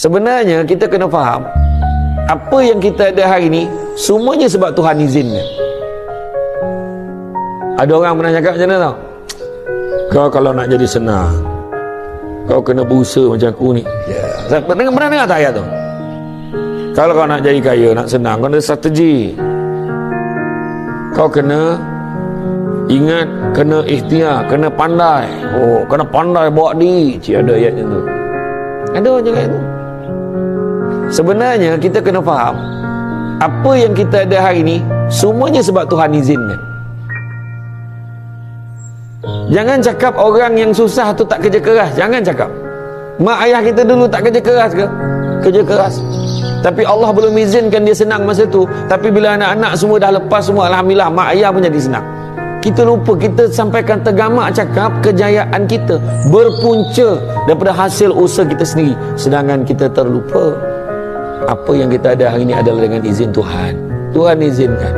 Sebenarnya kita kena faham, apa yang kita ada hari ni semuanya sebab Tuhan izinkan. Ada orang pernah cakap macam mana tau? Kau kalau nak jadi senang, kau kena berusaha macam aku ni. Pernah dengar tak ayat tu? Kalau kau nak jadi kaya, nak senang, kau ada strategi. Kau kena ingat, kena ikhtiar, kena pandai. Oh, kena pandai bawa diri. Cik, ada ayat macam tu. Ada orang cakap tu. Sebenarnya kita kena faham, apa yang kita ada hari ni semuanya sebab Tuhan izinkan. Jangan cakap orang yang susah tu tak kerja keras. Jangan cakap. Mak ayah kita dulu tak kerja keras ke? Kerja keras. Tapi Allah belum izinkan dia senang masa tu. Tapi bila anak-anak semua dah lepas semua, alhamdulillah, mak ayah pun jadi senang. Kita lupa, kita sampaikan tergamak cakap kejayaan kita berpunca daripada hasil usaha kita sendiri. Sedangkan kita terlupa, apa yang kita ada hari ini adalah dengan izin Tuhan. Tuhan izinkan.